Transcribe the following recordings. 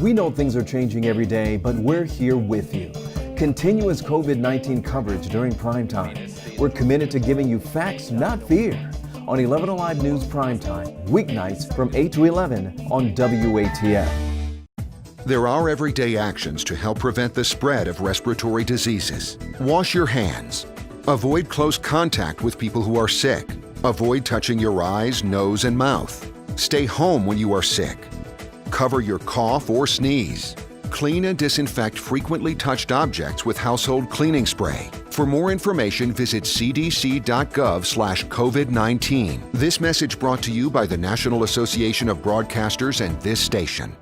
We know things are changing every day, but we're here with you. Continuous COVID-19 coverage during prime time. We're committed to giving you facts, not fear. On 11Alive News Primetime, weeknights from 8 to 11 on WATF. There are everyday actions to help prevent the spread of respiratory diseases. Wash your hands. Avoid close contact with people who are sick. Avoid touching your eyes, nose, and mouth. Stay home when you are sick. Cover your cough or sneeze. Clean and disinfect frequently touched objects with household cleaning spray. For more information, visit cdc.gov/COVID-19. This message brought to you by the National Association of Broadcasters and this station.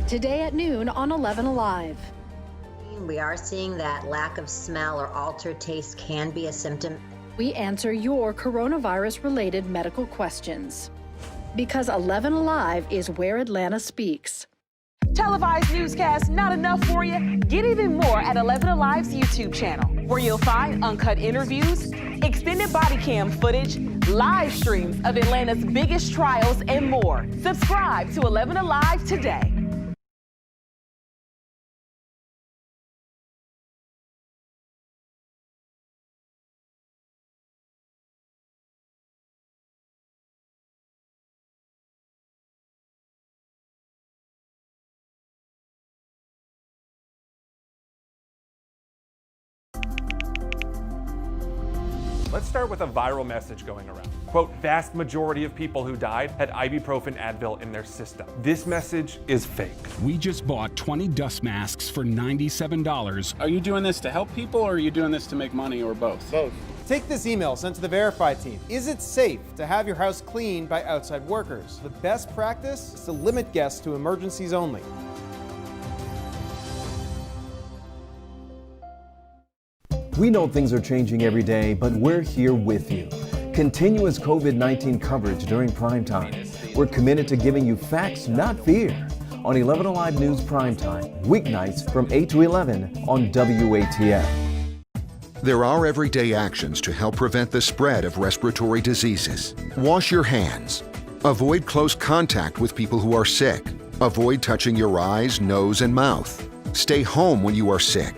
Today at noon on 11Alive. We are seeing that lack of smell or altered taste can be a symptom. We answer your coronavirus-related medical questions. Because 11Alive is where Atlanta speaks. Televised newscasts not enough for you? Get even more at 11Alive's YouTube channel, where you'll find uncut interviews, extended body cam footage, live streams of Atlanta's biggest trials, and more. Subscribe to 11Alive today. Let's start with a viral message going around. Quote, vast majority of people who died had ibuprofen Advil in their system. This message is fake. We just bought 20 dust masks for $97. Are you doing this to help people, or are you doing this to make money, or both? Both. Take this email sent to the Verify team. Is it safe to have your house cleaned by outside workers? The best practice is to limit guests to emergencies only. We know things are changing every day, but we're here with you. Continuous COVID-19 coverage during prime time. We're committed to giving you facts, not fear. On 11Alive News Primetime, weeknights from 8 to 11 on WATF. There are everyday actions to help prevent the spread of respiratory diseases. Wash your hands. Avoid close contact with people who are sick. Avoid touching your eyes, nose, and mouth. Stay home when you are sick.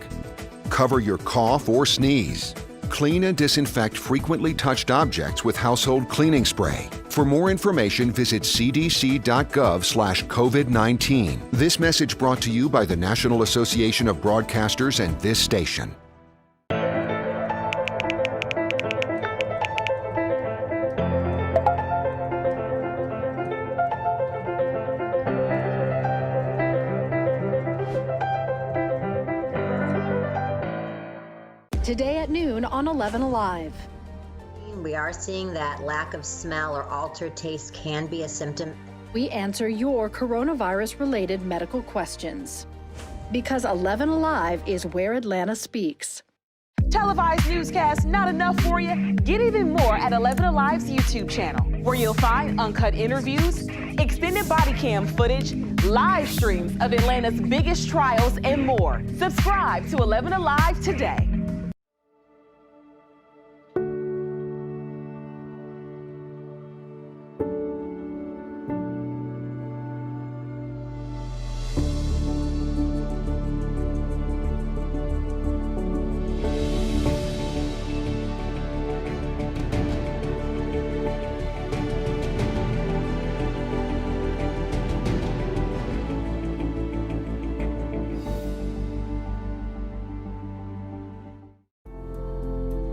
Cover your cough or sneeze. Clean and disinfect frequently touched objects with household cleaning spray. For more information, visit cdc.gov/COVID-19. This message brought to you by the National Association of Broadcasters and this station. Today at noon on 11Alive. We are seeing that lack of smell or altered taste can be a symptom. We answer your coronavirus-related medical questions. Because 11Alive is where Atlanta speaks. Televised newscasts not enough for you? Get even more at 11Alive's YouTube channel, where you'll find uncut interviews, extended body cam footage, live streams of Atlanta's biggest trials, and more. Subscribe to 11Alive today.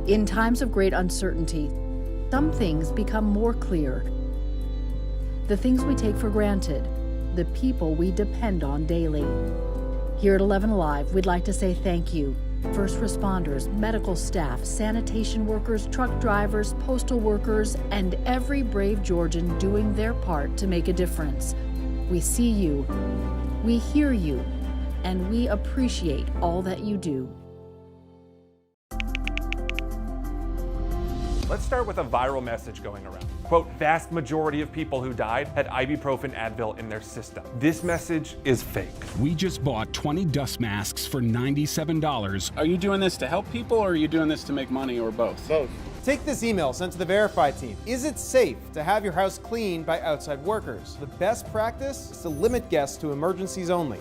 In times of great uncertainty, some things become more clear. The things we take for granted, the people we depend on daily. Here at 11Alive, we'd like to say thank you. First responders, medical staff, sanitation workers, truck drivers, postal workers, and every brave Georgian doing their part to make a difference. We see you, we hear you, and we appreciate all that you do. Let's start with a viral message going around. Quote, vast majority of people who died had ibuprofen Advil in their system. This message is fake. We just bought 20 dust masks for $97. Are you doing this to help people or are you doing this to make money or both? Both. Take this email sent to the Verify team. Is it safe to have your house cleaned by outside workers? The best practice is to limit guests to emergencies only.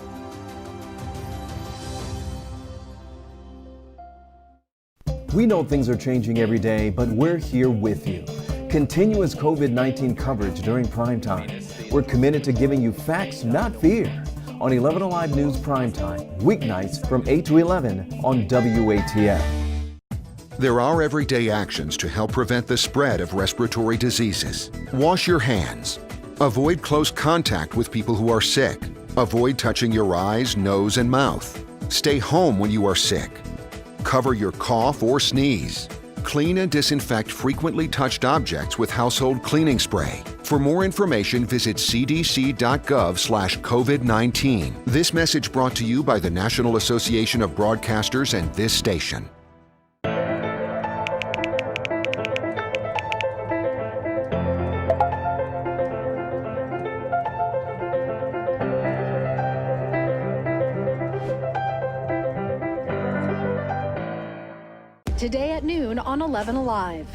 We know things are changing every day, but we're here with you. Continuous COVID-19 coverage during prime time. We're committed to giving you facts, not fear. On 11Alive News Primetime, weeknights from 8 to 11 on WATF. There are everyday actions to help prevent the spread of respiratory diseases. Wash your hands. Avoid close contact with people who are sick. Avoid touching your eyes, nose, and mouth. Stay home when you are sick. Cover your cough or sneeze. Clean and disinfect frequently touched objects with household cleaning spray. For more information, visit cdc.gov/COVID-19. This message brought to you by the National Association of Broadcasters and this station. Today at noon on 11Alive.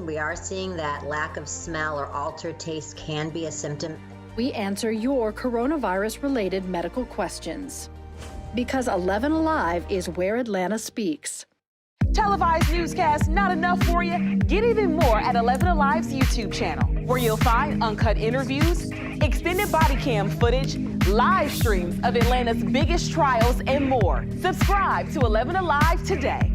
We are seeing that lack of smell or altered taste can be a symptom. We answer your coronavirus-related medical questions. Because 11Alive is where Atlanta speaks. Televised newscasts not enough for you? Get even more at 11Alive's YouTube channel, where you'll find uncut interviews, extended body cam footage, live streams of Atlanta's biggest trials, and more. Subscribe to 11Alive today.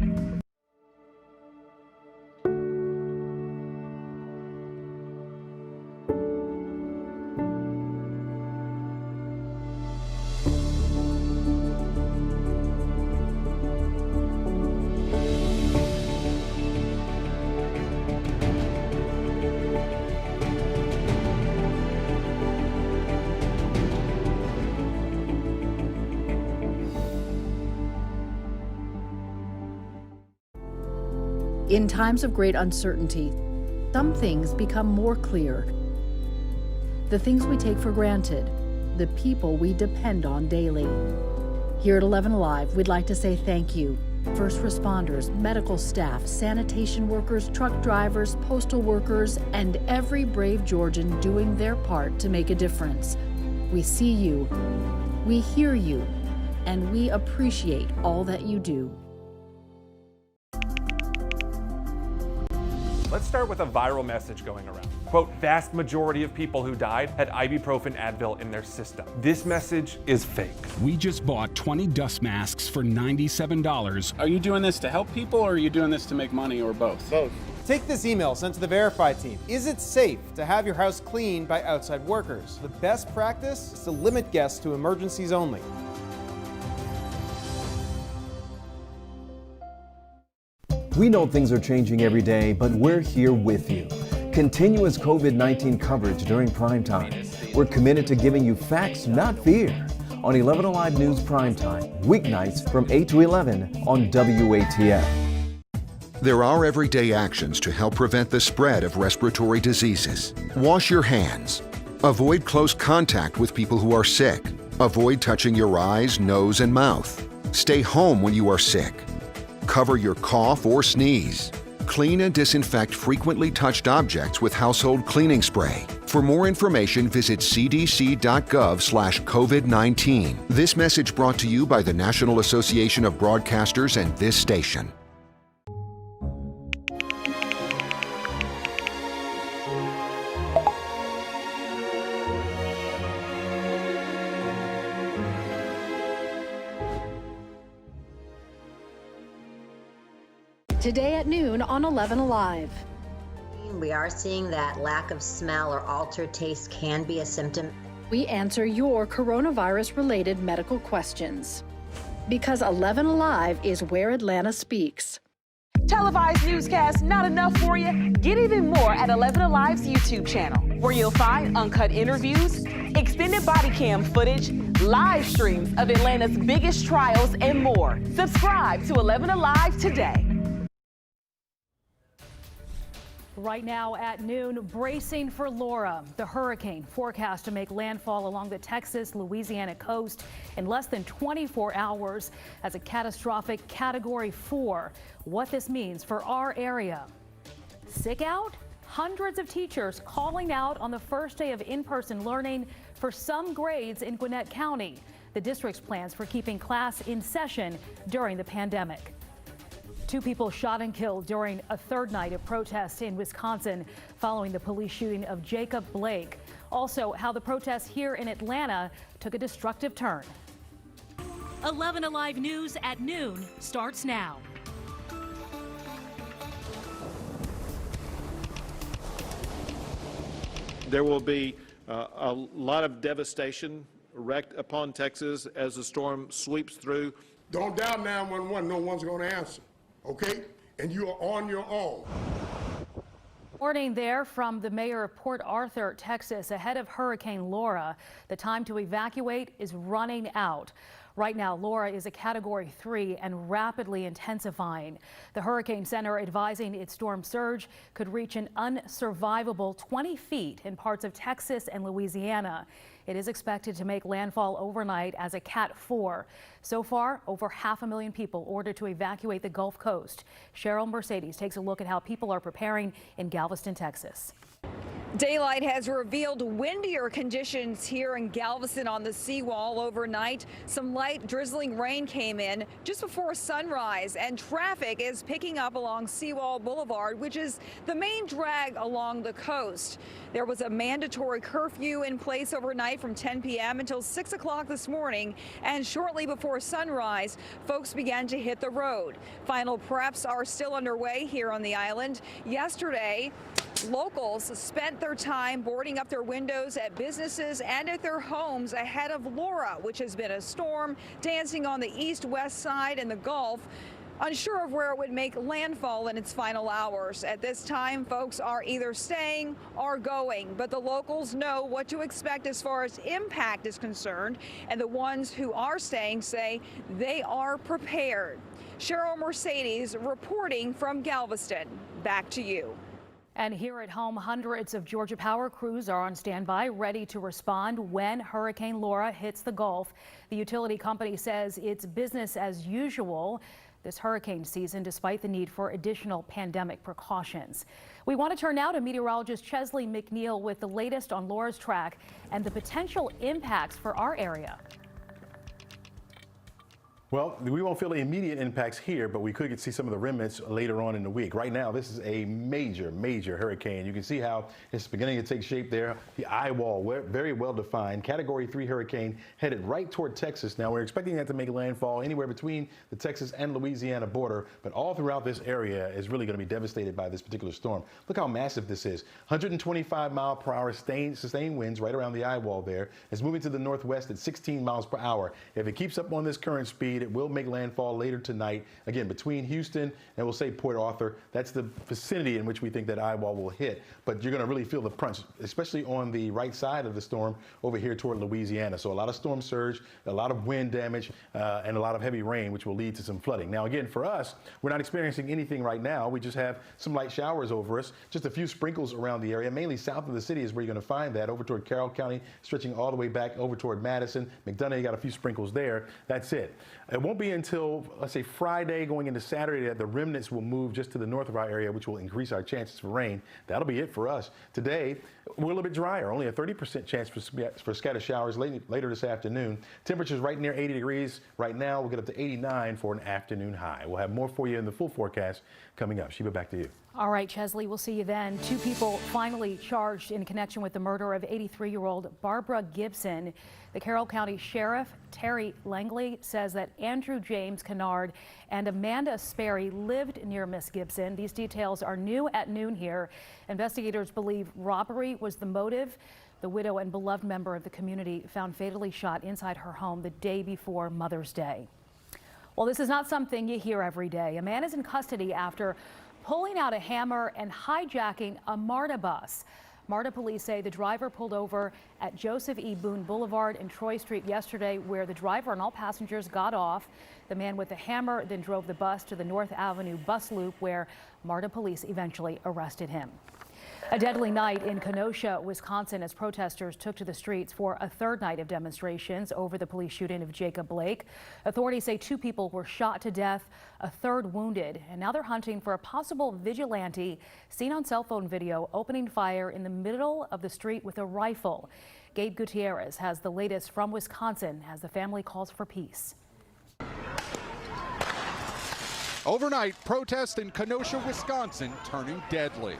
In times of great uncertainty, some things become more clear. The things we take for granted, the people we depend on daily. Here at 11Alive, we'd like to say thank you. First responders, medical staff, sanitation workers, truck drivers, postal workers, and every brave Georgian doing their part to make a difference. We see you, we hear you, and we appreciate all that you do. Let's start with a viral message going around. Quote, vast majority of people who died had ibuprofen Advil in their system. This message is fake. We just bought 20 dust masks for $97. Are you doing this to help people or are you doing this to make money or both? Both. Take this email sent to the Verify team. Is it safe to have your house cleaned by outside workers? The best practice is to limit guests to emergencies only. We know things are changing every day, but we're here with you. Continuous COVID-19 coverage during prime time. We're committed to giving you facts, not fear. On 11Alive News Primetime, weeknights from 8 to 11 on WATF. There are everyday actions to help prevent the spread of respiratory diseases. Wash your hands. Avoid close contact with people who are sick. Avoid touching your eyes, nose, and mouth. Stay home when you are sick. Cover your cough or sneeze. Clean and disinfect frequently touched objects with household cleaning spray. For more information, visit cdc.gov/COVID-19. This message brought to you by the National Association of Broadcasters and this station. Today at noon on 11Alive. We are seeing that lack of smell or altered taste can be a symptom. We answer your coronavirus-related medical questions. Because 11Alive is where Atlanta speaks. Televised newscasts not enough for you? Get even more at 11Alive's YouTube channel, where you'll find uncut interviews, extended body cam footage, live streams of Atlanta's biggest trials, and more. Subscribe to 11Alive today. Right now at noon, bracing for Laura, the hurricane forecast to make landfall along the Texas-Louisiana coast in less than 24 hours as a catastrophic Category 4. What this means for our area. Sick out? Hundreds of teachers calling out on the first day of in-person learning for some grades in Gwinnett County. The district's plans for keeping class in session during the pandemic. 2 people shot and killed during a third night of protests in Wisconsin following the police shooting of Jacob Blake. Also, how the protests here in Atlanta took a destructive turn. 11Alive News at noon starts now. There will be a lot of devastation wreaked upon Texas as the storm sweeps through. Don't dial 911, no one's going to answer. Okay? And you are on your own. Warning there from the mayor of Port Arthur, Texas, ahead of Hurricane Laura. The time to evacuate is running out. Right now, Laura is a Category 3 and rapidly intensifying. The Hurricane Center advising its storm surge could reach an unsurvivable 20 feet in parts of Texas and Louisiana. It is expected to make landfall overnight as a Cat 4. So far, over 500,000 people ordered to evacuate the Gulf Coast. Cheryl Mercedes takes a look at how people are preparing in Galveston, Texas. Daylight has revealed windier conditions here in Galveston on the seawall overnight. Some light drizzling rain came in just before sunrise, and traffic is picking up along Seawall Boulevard, which is the main drag along the coast. There was a mandatory curfew in place overnight from 10 p.m. until 6 o'clock this morning, and shortly before sunrise, folks began to hit the road. Final preps are still underway here on the island. Yesterday, locals spent their time boarding up their windows at businesses and at their homes ahead of Laura, which has been a storm dancing on the east-west side in the Gulf, unsure of where it would make landfall in its final hours. At this time, folks are either staying or going, but the locals know what to expect as far as impact is concerned, and the ones who are staying say they are prepared. Cheryl Mercedes reporting from Galveston. Back to you. And here at home, hundreds of Georgia Power crews are on standby, ready to respond when Hurricane Laura hits the Gulf. The utility company says it's business as usual this hurricane season, despite the need for additional pandemic precautions. We want to turn now to meteorologist Chesley McNeil with the latest on Laura's track and the potential impacts for our area. Well, we won't feel the immediate impacts here, but we could see some of the remnants later on in the week. Right now, this is a major hurricane. You can see how it's beginning to take shape there. The eye wall, very well defined. Category 3 hurricane headed right toward Texas. Now, we're expecting that to make landfall anywhere between the Texas and Louisiana border, but all throughout this area is really going to be devastated by this particular storm. Look how massive this is. 125 mile per hour sustained winds right around the eye wall there. It's moving to the northwest at 16 miles per hour. If it keeps up on this current speed, it will make landfall later tonight, again, between Houston and we'll say Port Arthur. That's the vicinity in which we think that eye wall will hit. But you're going to really feel the crunch, especially on the right side of the storm over here toward Louisiana. So a lot of storm surge, a lot of wind damage, and a lot of heavy rain, which will lead to some flooding. Now, again, for us, we're not experiencing anything right now. We just have some light showers over us, just a few sprinkles around the area. Mainly south of the city is where you're going to find that, over toward Carroll County, stretching all the way back over toward Madison. McDonough, you got a few sprinkles there. That's it. It won't be until, let's say, Friday going into Saturday that the remnants will move just to the north of our area, which will increase our chances for rain. That'll be it for us. Today, we're a little bit drier, only a 30% chance for scattered showers later this afternoon. Temperatures right near 80 degrees right now. We'll get up to 89 for an afternoon high. We'll have more for you in the full forecast coming up. Sheba, back to you. All right, Chesley, we'll see you then. 2 people finally charged in connection with the murder of 83-year-old Barbara Gibson. The Carroll County Sheriff, Terry Langley, says that Andrew James Kennard and Amanda Sperry lived near Miss Gibson. These details are new at noon here. Investigators believe robbery was the motive. The widow and beloved member of the community found fatally shot inside her home the day before Mother's Day. Well, this is not something you hear every day. A man is in custody after pulling out a hammer and hijacking a MARTA bus. MARTA police say the driver pulled over at Joseph E. Boone Boulevard and Troy Street yesterday, where the driver and all passengers got off. The man with the hammer then drove the bus to the North Avenue bus loop, where MARTA police eventually arrested him. A deadly night in Kenosha, Wisconsin, as protesters took to the streets for a third night of demonstrations over the police shooting of Jacob Blake. Authorities say 2 people were shot to death, a third wounded, and now they're hunting for a possible vigilante seen on cell phone video opening fire in the middle of the street with a rifle. Gabe Gutierrez has the latest from Wisconsin as the family calls for peace. Overnight, protests in Kenosha, Wisconsin turning deadly.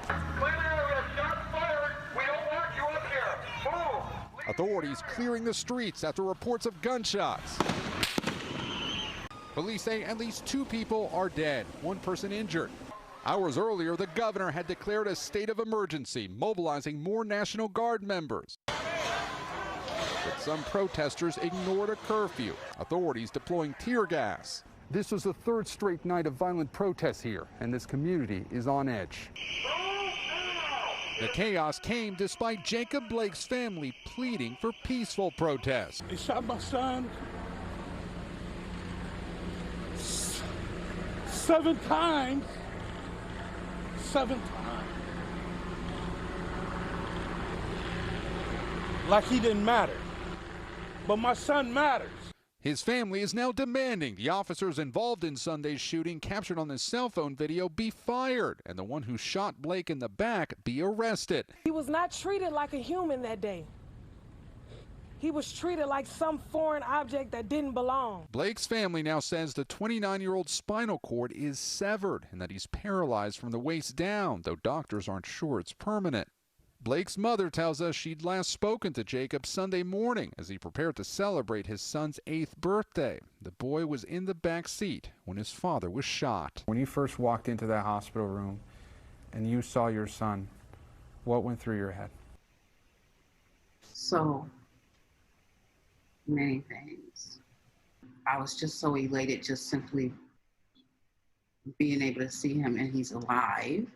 Authorities clearing the streets after reports of gunshots. Police say at least 2 people are dead, 1 person injured. Hours earlier, the governor had declared a state of emergency, mobilizing more National Guard members. But some protesters ignored a curfew, authorities deploying tear gas. This was the 3rd straight night of violent protests here, and this community is on edge. The chaos came despite Jacob Blake's family pleading for peaceful protest. They shot my son 7 times. 7 times. Like he didn't matter. But my son matters. His family is now demanding the officers involved in Sunday's shooting captured on the cell phone video be fired and the one who shot Blake in the back be arrested. He was not treated like a human that day. He was treated like some foreign object that didn't belong. Blake's family now says the 29-year-old spinal cord is severed and that he's paralyzed from the waist down, though doctors aren't sure it's permanent. Blake's mother tells us she'd last spoken to Jacob Sunday morning as he prepared to celebrate his son's 8th birthday. The boy was in the back seat when his father was shot. When you first walked into that hospital room and you saw your son, what went through your head? So many things. I was just so elated just simply being able to see him and he's alive.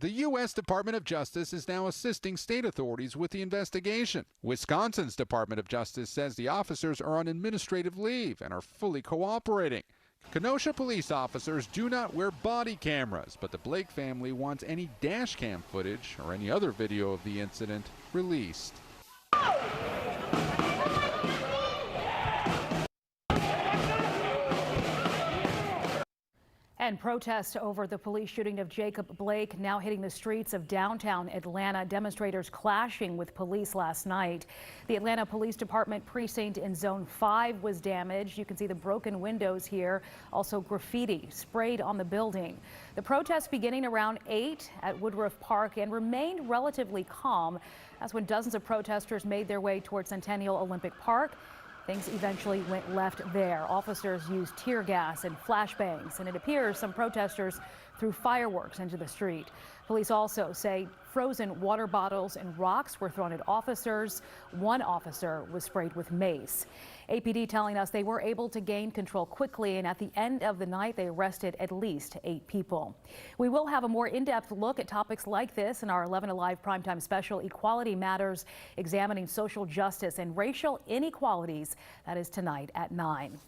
The U.S. Department of Justice is now assisting state authorities with the investigation. Wisconsin's Department of Justice says the officers are on administrative leave and are fully cooperating. Kenosha police officers do not wear body cameras, but the Blake family wants any dash cam footage or any other video of the incident released. And protests over the police shooting of Jacob Blake now hitting the streets of downtown Atlanta. Demonstrators clashing with police last night. The Atlanta Police Department precinct in Zone 5 was damaged. You can see the broken windows here. Also graffiti sprayed on the building. The protests beginning around 8 at Woodruff Park and remained relatively calm. That's when dozens of protesters made their way towards Centennial Olympic Park. Things eventually went left there. Officers used tear gas and flashbangs, and it appears some protesters threw fireworks into the street. Police also say frozen water bottles and rocks were thrown at officers. 1 officer was sprayed with mace. APD telling us they were able to gain control quickly, and at the end of the night, they arrested at least 8 people. We will have a more in-depth look at topics like this in our 11Alive primetime special, Equality Matters, examining social justice and racial inequalities. That is tonight at 9.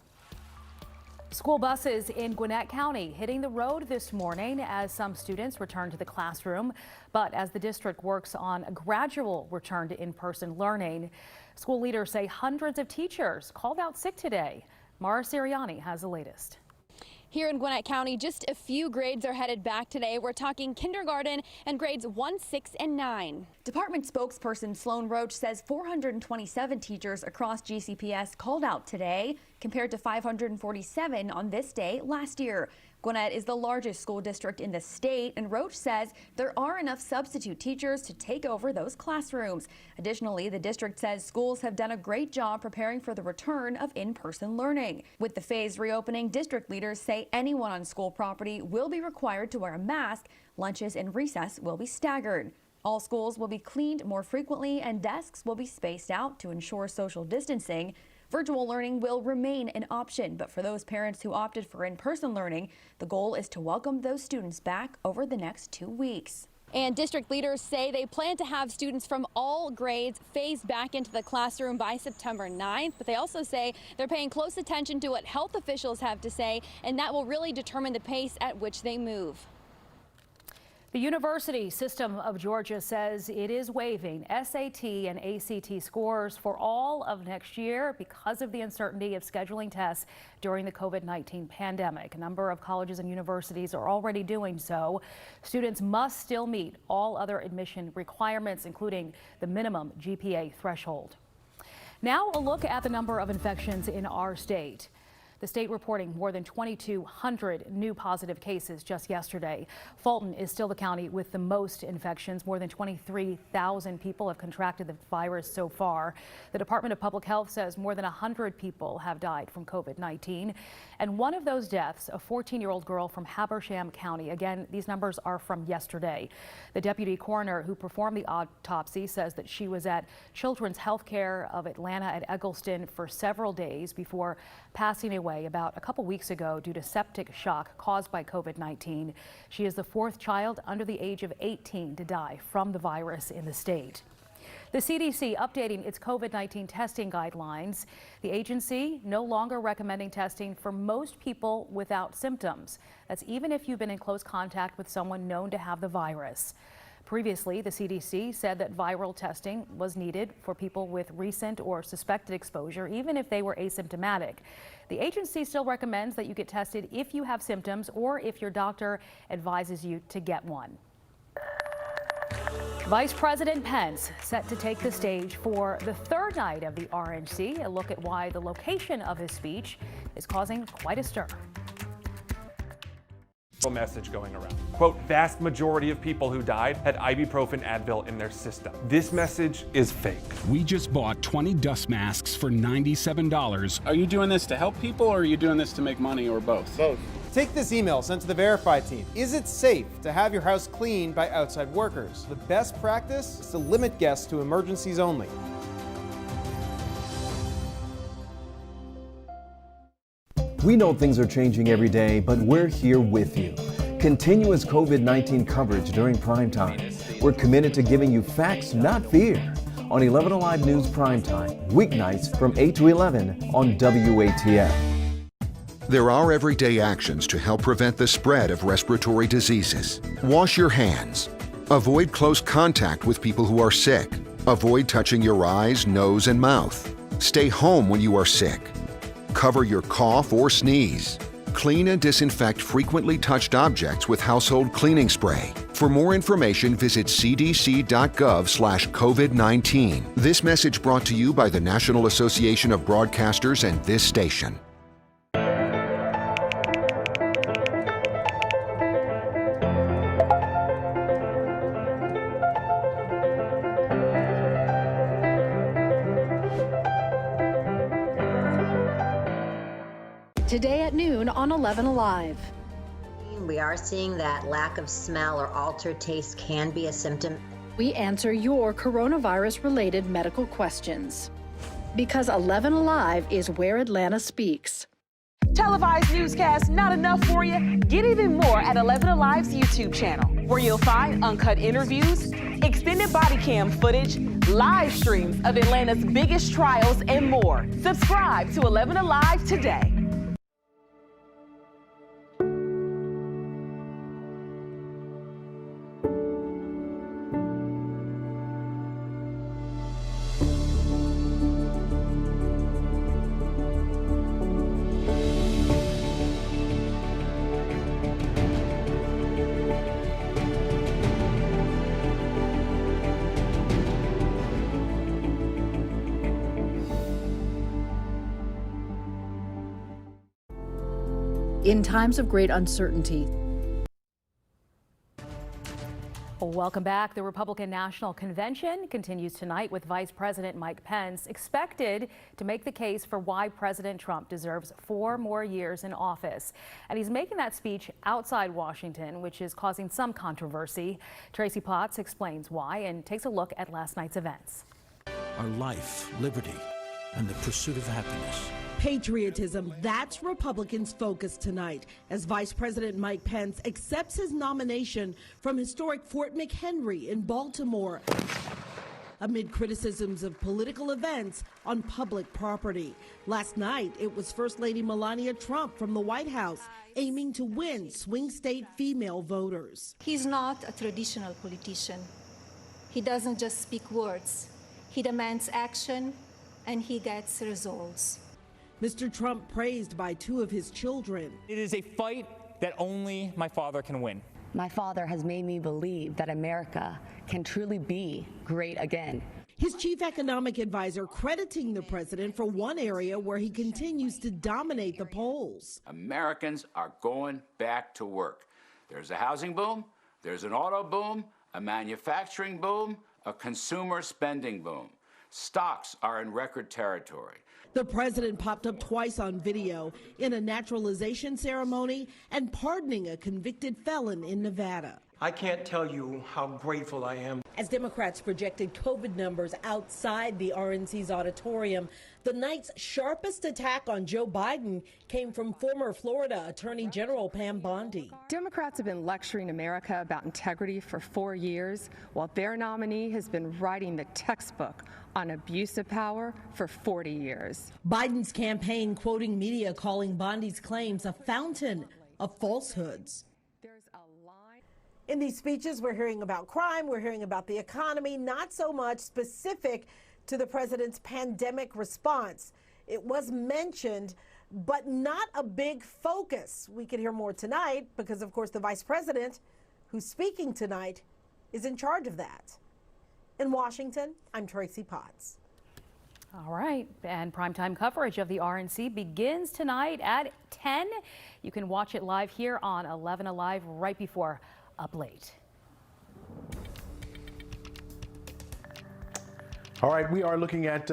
School buses in Gwinnett County hitting the road this morning as some students return to the classroom. But as the district works on a gradual return to in-person learning, school leaders say hundreds of teachers called out sick today. Mara Sirianni has the latest. Here in Gwinnett County, just a few grades are headed back today. We're talking kindergarten and grades 1, 6, and 9. Department spokesperson Sloan Roach says 427 teachers across GCPS called out today, compared to 547 on this day last year. Gwinnett is the largest school district in the state, and Roach says there are enough substitute teachers to take over those classrooms. Additionally, the district says schools have done a great job preparing for the return of in-person learning. With the phased reopening, district leaders say anyone on school property will be required to wear a mask. Lunches and recess will be staggered. All schools will be cleaned more frequently, and desks will be spaced out to ensure social distancing. Virtual learning will remain an option, but for those parents who opted for in-person learning, the goal is to welcome those students back over the next 2 weeks. And district leaders say they plan to have students from all grades phased back into the classroom by September 9th. But they also say they're paying close attention to what health officials have to say, and that will really determine the pace at which they move. The University System of Georgia says it is waiving SAT and ACT scores for all of next year because of the uncertainty of scheduling tests during the COVID-19 pandemic. A number of colleges and universities are already doing so. Students must still meet all other admission requirements, including the minimum GPA threshold. Now a look at the number of infections in our state. The state reporting more than 2,200 new positive cases just yesterday. Fulton is still the county with the most infections. More than 23,000 people have contracted the virus so far. The Department of Public Health says more than 100 people have died from COVID-19. And one of those deaths, a 14-year-old girl from Habersham County. Again, these numbers are from yesterday. The deputy coroner who performed the autopsy says that she was at Children's Healthcare of Atlanta at Eggleston for several days before passing away about a couple weeks ago due to septic shock caused by COVID-19. She is the fourth child under the age of 18 to die from the virus in the state. The CDC updating its COVID-19 testing guidelines. The agency no longer recommending testing for most people without symptoms. That's even if you've been in close contact with someone known to have the virus. Previously, the CDC said that viral testing was needed for people with recent or suspected exposure, even if they were asymptomatic. The agency still recommends that you get tested if you have symptoms or if your doctor advises you to get one. Vice President Pence set to take the stage for the third night of the RNC. A look at why the location of his speech is causing quite a stir. Message going around. Quote, vast majority of people who died had ibuprofen Advil in their system. This message is fake. We just bought 20 dust masks for $97. Are you doing this to help people or are you doing this to make money or both? Both. Take this email sent to the Verify team. Is it safe to have your house cleaned by outside workers? The best practice is to limit guests to emergencies only. We know things are changing every day, but we're here with you. Continuous COVID-19 coverage during prime time. We're committed to giving you facts, not fear. On 11Alive News Primetime, weeknights from 8 to 11 on WATF. There are everyday actions to help prevent the spread of respiratory diseases. Wash your hands. Avoid close contact with people who are sick. Avoid touching your eyes, nose, and mouth. Stay home when you are sick. Cover your cough or sneeze. Clean and disinfect frequently touched objects with household cleaning spray. For more information, visit cdc.gov/COVID-19. This message brought to you by the National Association of Broadcasters and this station. Today at noon on 11Alive. We are seeing that lack of smell or altered taste can be a symptom. We answer your coronavirus-related medical questions. Because 11Alive is where Atlanta speaks. Televised newscasts not enough for you? Get even more at 11Alive's YouTube channel, where you'll find uncut interviews, extended body cam footage, live streams of Atlanta's biggest trials, and more. Subscribe to 11Alive today. In times of great uncertainty. Welcome back. The Republican National Convention continues tonight with Vice President Mike Pence expected to make the case for why President Trump deserves 4 more years in office. And he's making that speech outside Washington, which is causing some controversy. Tracy Potts explains why and takes a look at last night's events. Our life, liberty, and the pursuit of happiness. Patriotism, that's Republicans' focus tonight as Vice President Mike Pence accepts his nomination from historic Fort McHenry in Baltimore amid criticisms of political events on public property. Last night, it was First Lady Melania Trump from the White House aiming to win swing state female voters. He's not a traditional politician. He doesn't just speak words. He demands action, and he gets results. Mr. Trump praised by two of his children. It is a fight that only my father can win. My father has made me believe that America can truly be great again. His chief economic advisor crediting the president for one area where he continues to dominate the polls. Americans are going back to work. There's a housing boom, there's an auto boom, a manufacturing boom, a consumer spending boom. Stocks are in record territory. The president popped up twice on video in a naturalization ceremony and pardoning a convicted felon in Nevada. I can't tell you how grateful I am. As Democrats projected COVID numbers outside the RNC's auditorium, the night's sharpest attack on Joe Biden came from former Florida Attorney General Pam Bondi. Democrats have been lecturing America about integrity for 4 years, while their nominee has been writing the textbook on abuse of power for 40 years. Biden's campaign quoting media calling Bondi's claims a fountain of falsehoods. In these speeches, we're hearing about crime, we're hearing about the economy, not so much specific to the president's pandemic response. It was mentioned, but not a big focus. We could hear more tonight because, of course, the vice president who's speaking tonight is in charge of that. In Washington, I'm Tracy Potts. All right, and primetime coverage of the RNC begins tonight at 10. You can watch it live here on 11Alive right before Up Late. All right, we are looking at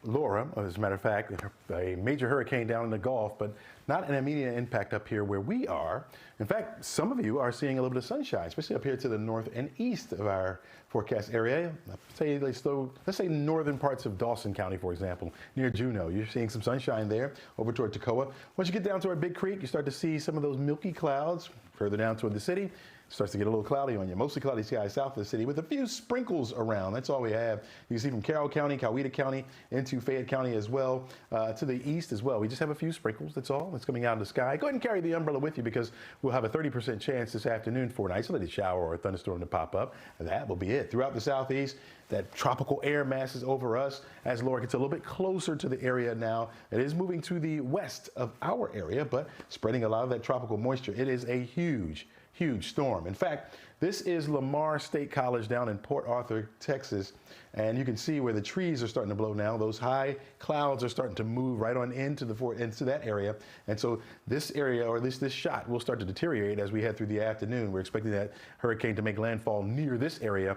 Laura, as a matter of fact, a major hurricane down in the Gulf, but not an immediate impact up here where we are. In fact, some of you are seeing a little bit of sunshine, especially up here to the north and east of our forecast area. Let's say northern parts of Dawson County, for example, near Juneau. You're seeing some sunshine there over toward Toccoa. Once you get down toward Big Creek, you start to see some of those milky clouds further down toward the city. Starts to get a little cloudy on you. Mostly cloudy skies south of the city with a few sprinkles around. That's all we have. You can see from Carroll County, Coweta County, into Fayette County as well, to the east as well. We just have a few sprinkles, that's all. That's coming out of the sky. Go ahead and carry the umbrella with you because we'll have a 30% chance this afternoon for an isolated shower or a thunderstorm to pop up. And that will be it. Throughout the southeast, that tropical air mass is over us as Laura gets a little bit closer to the area now. It is moving to the west of our area, but spreading a lot of that tropical moisture. It is a huge storm. In fact, this is Lamar State College down in Port Arthur, Texas, and you can see where the trees are starting to blow now. Those high clouds are starting to move right on into that area, and so this area, or at least this shot, will start to deteriorate as we head through the afternoon. We're expecting that hurricane to make landfall near this area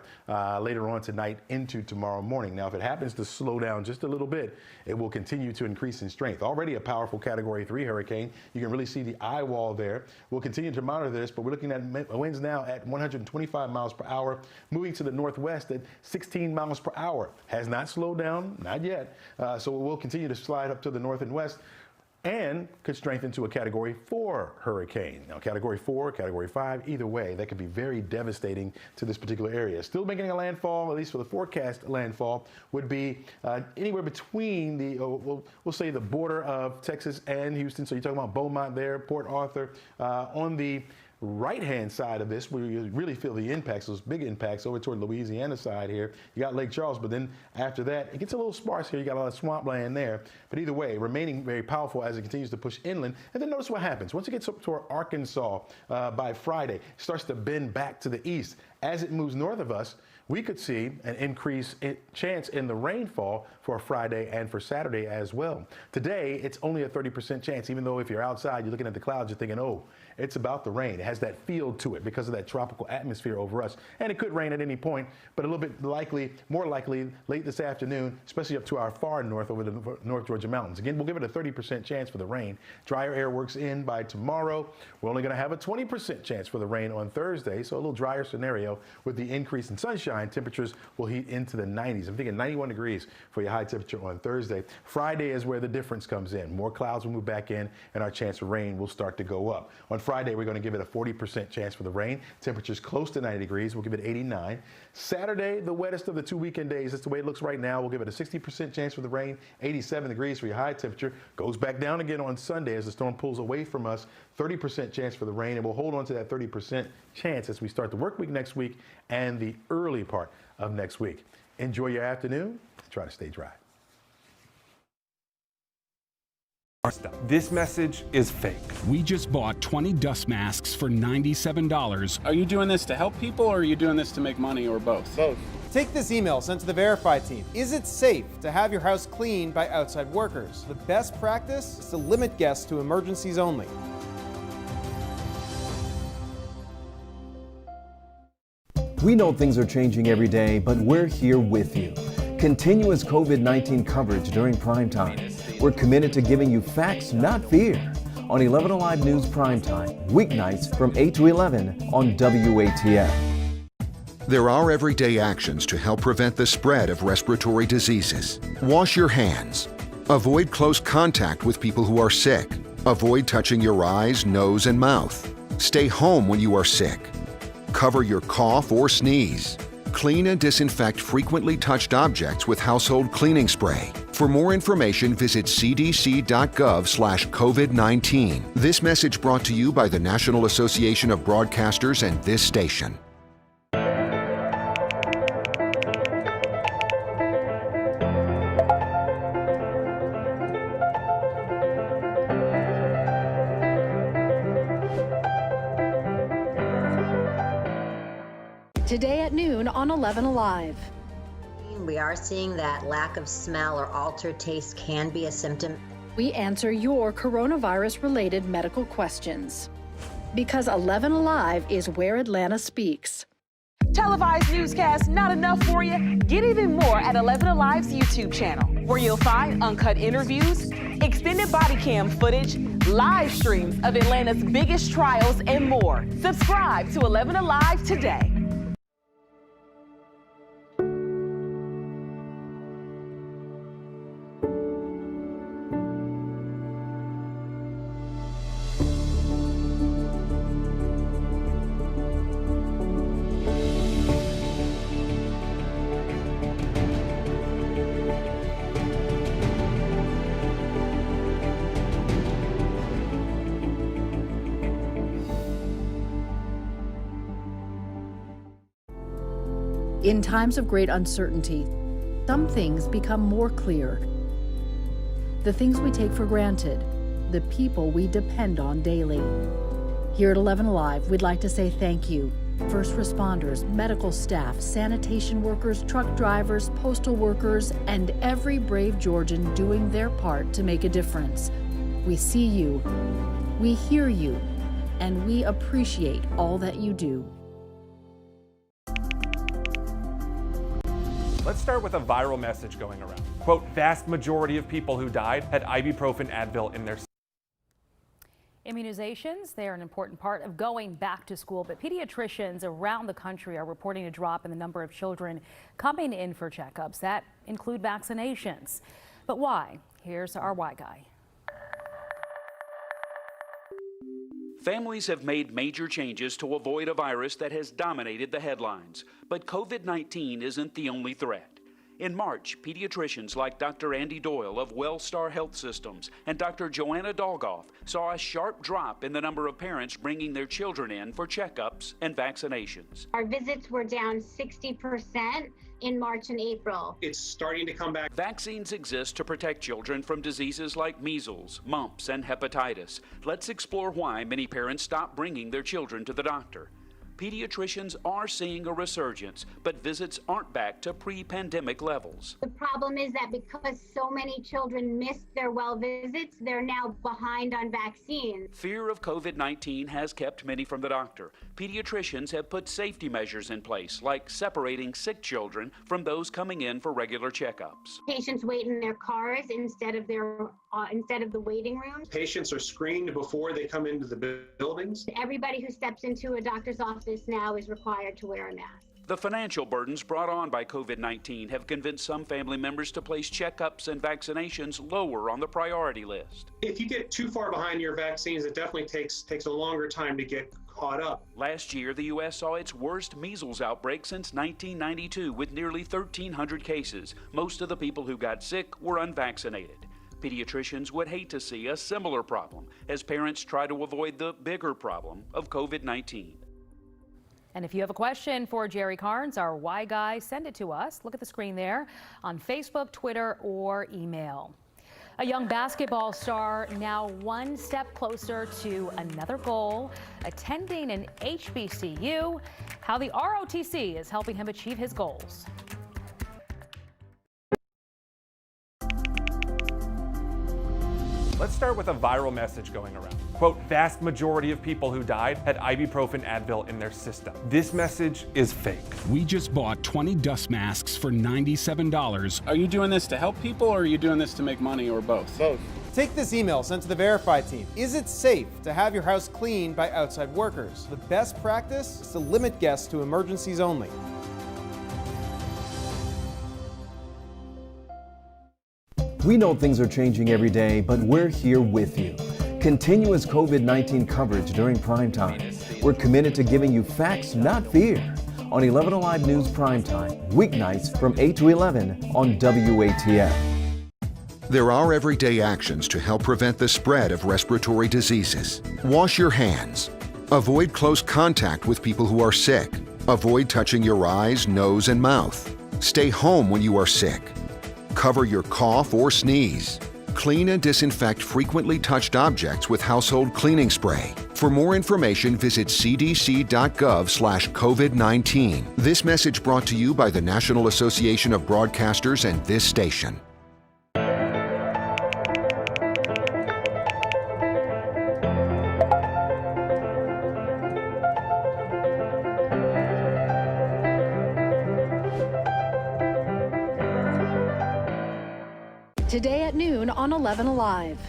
later on tonight into tomorrow morning. Now, if it happens to slow down just a little bit, it will continue to increase in strength. Already a powerful Category 3 hurricane. You can really see the eye wall there. We'll continue to monitor this, but we're looking at winds now at 125 miles per hour, moving to the northwest at 16 miles per hour. Has not slowed down, not yet. So it will continue to slide up to the north and west and could strengthen to a Category 4 hurricane. Now, Category 4, Category 5, either way, that could be very devastating to this particular area. Still making a landfall, at least for the forecast landfall, would be anywhere between the, we'll say the border of Texas and Houston. So you're talking about Beaumont there, Port Arthur, on the right-hand side of this, where you really feel the impacts, those big impacts over toward Louisiana side here. You got Lake Charles, but then after that, it gets a little sparse here. You got a lot of swampland there. But either way, remaining very powerful as it continues to push inland. And then notice what happens. Once it gets up toward Arkansas by Friday, it starts to bend back to the east. As it moves north of us, we could see an increase in chance in the rainfall for Friday and for Saturday as well. Today, it's only a 30% chance, even though if you're outside, you're looking at the clouds, you're thinking, oh, it's about the rain. It has that feel to it because of that tropical atmosphere over us. And it could rain at any point, but a little bit likely, more likely late this afternoon, especially up to our far north over the North Georgia mountains. Again, we'll give it a 30% chance for the rain. Drier air works in by tomorrow. We're only going to have a 20% chance for the rain on Thursday, so a little drier scenario. Glendale. With the increase in sunshine, temperatures will heat into the 90s. I'm thinking 91 degrees for your high temperature on Thursday. Friday is where the difference comes in. More clouds will move back in, and our chance of rain will start to go up. On Friday, we're going to give it a 40% chance for the rain. Temperatures close to 90 degrees. We'll give it 89. Saturday, the wettest of the 2 weekend days. That's the way it looks right now. We'll give it a 60% chance for the rain. 87 degrees for your high temperature. Goes back down again on Sunday as the storm pulls away from us. 30% chance for the rain, and we'll hold on to that 30% chance as we start the work week next week and the early part of next week. Enjoy your afternoon. Try to stay dry. This message is fake. We just bought 20 dust masks for $97. Are you doing this to help people or are you doing this to make money or both? Both. Take this email sent to the Verify team. Is it safe to have your house cleaned by outside workers? The best practice is to limit guests to emergencies only. We know things are changing every day, but we're here with you. Continuous COVID-19 coverage during prime time. We're committed to giving you facts, not fear. On 11Alive News Primetime, weeknights from 8 to 11 on WATF. There are everyday actions to help prevent the spread of respiratory diseases. Wash your hands. Avoid close contact with people who are sick. Avoid touching your eyes, nose, and mouth. Stay home when you are sick. Cover your cough or sneeze. Clean and disinfect frequently touched objects with household cleaning spray. For more information, visit cdc.gov/COVID-19. This message brought to you by the National Association of Broadcasters and this station. Today at noon on 11Alive. We are seeing that lack of smell or altered taste can be a symptom. We answer your coronavirus-related medical questions. Because 11Alive is where Atlanta speaks. Televised newscasts not enough for you? Get even more at 11Alive's YouTube channel, where you'll find uncut interviews, extended body cam footage, live streams of Atlanta's biggest trials, and more. Subscribe to 11Alive today. In times of great uncertainty, some things become more clear. The things we take for granted, the people we depend on daily. Here at 11Alive, we'd like to say thank you. First responders, medical staff, sanitation workers, truck drivers, postal workers, and every brave Georgian doing their part to make a difference. We see you, we hear you, and we appreciate all that you do. Let's start with a viral message going around. Quote, vast majority of people who died had ibuprofen Advil in their system. Immunizations, they are an important part of going back to school, but pediatricians around the country are reporting a drop in the number of children coming in for checkups that include vaccinations. But why? Here's our Why Guy. Families have made major changes to avoid a virus that has dominated the headlines. But COVID-19 isn't the only threat. In March, pediatricians like Dr. Andy Doyle of WellStar Health Systems and Dr. Joanna Dolgoff saw a sharp drop in the number of parents bringing their children in for checkups and vaccinations. Our visits were down 60% in March and April. It's starting to come back. Vaccines exist to protect children from diseases like measles, mumps, and hepatitis. Let's explore why many parents stop bringing their children to the doctor. Pediatricians are seeing a resurgence, but visits aren't back to pre-pandemic levels. The problem is that because so many children missed their well visits, they're now behind on vaccines. Fear of COVID-19 has kept many from the doctor. Pediatricians have put safety measures in place, like separating sick children from those coming in for regular checkups. Patients wait in their cars instead of the waiting rooms. Patients are screened before they come into the buildings. Everybody who steps into a doctor's office office now is required to wear a mask. The financial burdens brought on by COVID-19 have convinced some family members to place checkups and vaccinations lower on the priority list. If you get too far behind your vaccines, it definitely takes a longer time to get caught up. Last year, the U.S. saw its worst measles outbreak since 1992 with nearly 1,300 cases. Most of the people who got sick were unvaccinated. Pediatricians would hate to see a similar problem as parents try to avoid the bigger problem of COVID-19. And if you have a question for Jerry Carnes, our Why Guy, send it to us. Look at the screen there on Facebook, Twitter, or email. A young basketball star now one step closer to another goal, attending an HBCU. How the ROTC is helping him achieve his goals. Let's start with a viral message going around. Quote, vast majority of people who died had ibuprofen Advil in their system. This message is fake. We just bought 20 dust masks for $97. Are you doing this to help people or are you doing this to make money or both? Both. Take this email sent to the Verify team. Is it safe to have your house cleaned by outside workers? The best practice is to limit guests to emergencies only. We know things are changing every day, but we're here with you. Continuous COVID-19 coverage during prime time. We're committed to giving you facts, not fear. On 11Alive News Primetime, weeknights from 8 to 11 on WATF. There are everyday actions to help prevent the spread of respiratory diseases. Wash your hands. Avoid close contact with people who are sick. Avoid touching your eyes, nose, and mouth. Stay home when you are sick. Cover your cough or sneeze. Clean and disinfect frequently touched objects with household cleaning spray. For more information, visit cdc.gov/COVID-19. This message brought to you by the National Association of Broadcasters and this station. Today at noon on 11Alive.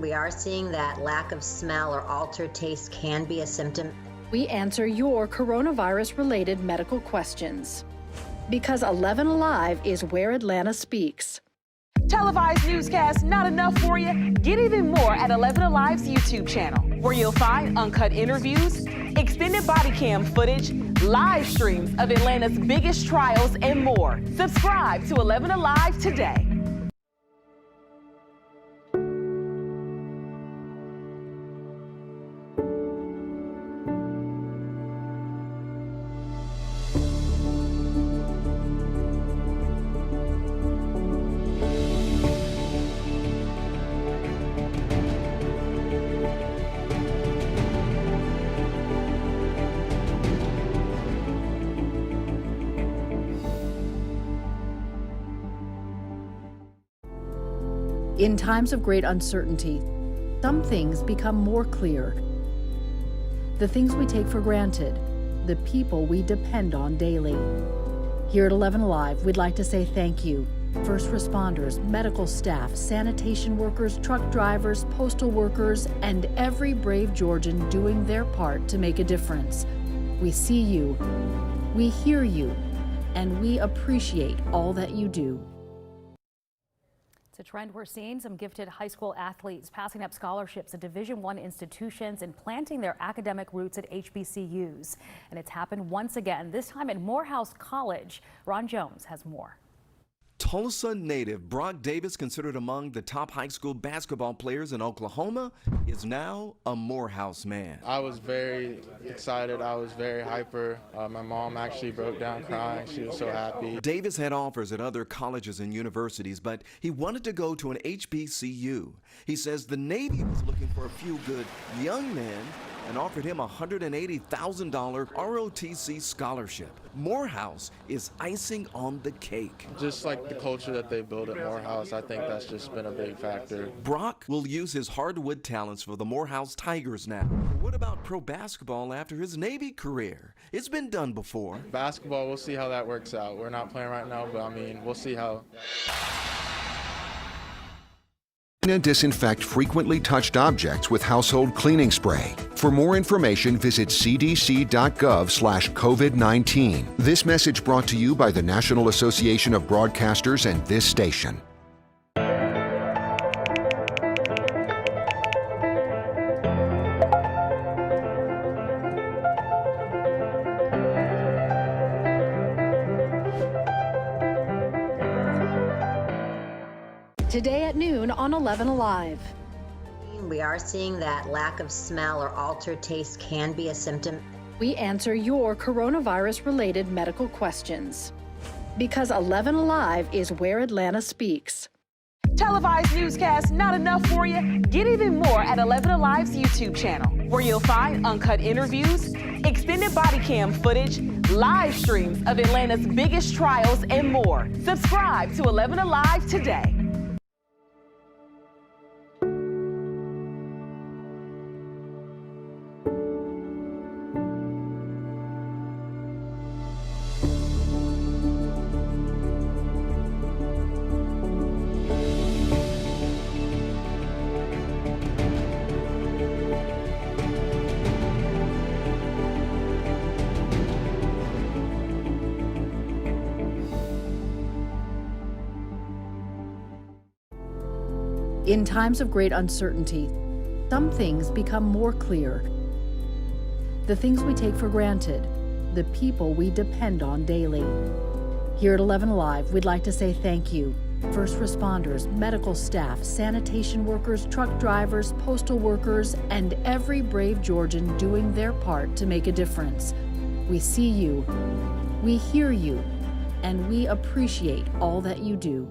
We are seeing that lack of smell or altered taste can be a symptom. We answer your coronavirus-related medical questions. Because 11Alive is where Atlanta speaks. Televised newscasts not enough for you? Get even more at 11Alive's YouTube channel, where you'll find uncut interviews, extended body cam footage, live streams of Atlanta's biggest trials, and more. Subscribe to 11Alive today. In times of great uncertainty, some things become more clear. The things we take for granted, the people we depend on daily. Here at 11Alive, we'd like to say thank you. First responders, medical staff, sanitation workers, truck drivers, postal workers, and every brave Georgian doing their part to make a difference. We see you, we hear you, and we appreciate all that you do. It's a trend we're seeing. Some gifted high school athletes passing up scholarships at Division I institutions and planting their academic roots at HBCUs. And it's happened once again, this time at Morehouse College. Ron Jones has more. Tulsa native Brock Davis, considered among the top high school basketball players in Oklahoma, is now a Morehouse man. I was very excited. I was very hyper. My mom actually broke down crying. She was so happy. Davis had offers at other colleges and universities, but he wanted to go to an HBCU. He says the Navy was looking for a few good young men and offered him a $180,000 ROTC scholarship. Morehouse is icing on the cake. Just like the culture that they built at Morehouse, I think that's just been a big factor. Brock will use his hardwood talents for the Morehouse Tigers now. What about pro basketball after his Navy career? It's been done before. Basketball, we'll see how that works out. We're not playing right now, but I mean, we'll see how. Clean and disinfect frequently touched objects with household cleaning spray. For more information, visit cdc.gov/COVID-19. This message brought to you by the National Association of Broadcasters and this station. Today at noon on 11Alive. We are seeing that lack of smell or altered taste can be a symptom. We answer your coronavirus-related medical questions. Because 11Alive is where Atlanta speaks. Televised newscasts not enough for you? Get even more at 11Alive's YouTube channel, where you'll find uncut interviews, extended body cam footage, live streams of Atlanta's biggest trials, and more. Subscribe to 11Alive today. In times of great uncertainty, some things become more clear. The things we take for granted, the people we depend on daily. Here at 11Alive, we'd like to say thank you. First responders, medical staff, sanitation workers, truck drivers, postal workers, and every brave Georgian doing their part to make a difference. We see you, we hear you, and we appreciate all that you do.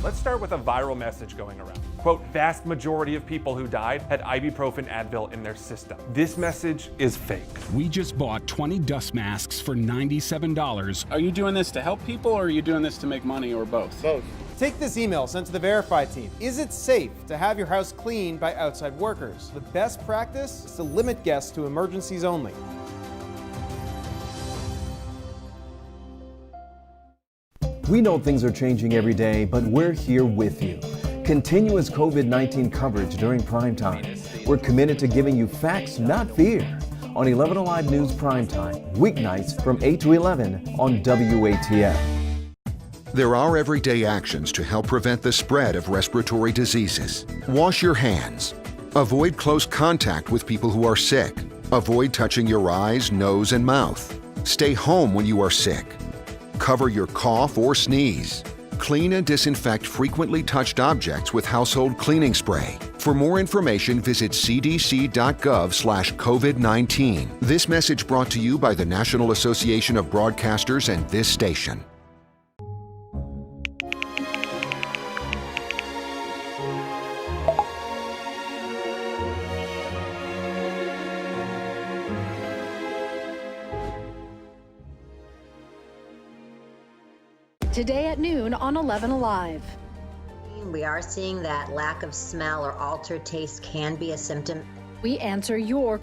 Let's start with a viral message going around. Quote, vast majority of people who died had ibuprofen Advil in their system. This message is fake. We just bought 20 dust masks for $97. Are you doing this to help people or are you doing this to make money or both? Both. Take this email sent to the Verify team. Is it safe to have your house cleaned by outside workers? The best practice is to limit guests to emergencies only. We know things are changing every day, but we're here with you. Continuous COVID-19 coverage during prime time. We're committed to giving you facts, not fear. On 11Alive News Primetime, weeknights from 8 to 11 on WATF. There are everyday actions to help prevent the spread of respiratory diseases. Wash your hands. Avoid close contact with people who are sick. Avoid touching your eyes, nose, and mouth. Stay home when you are sick. Cover your cough or sneeze. Clean and disinfect frequently touched objects with household cleaning spray. For more information, visit cdc.gov/COVID-19. This message brought to you by the National Association of Broadcasters and this station. Today at noon on 11Alive. We are seeing that lack of smell or altered taste can be a symptom. We answer your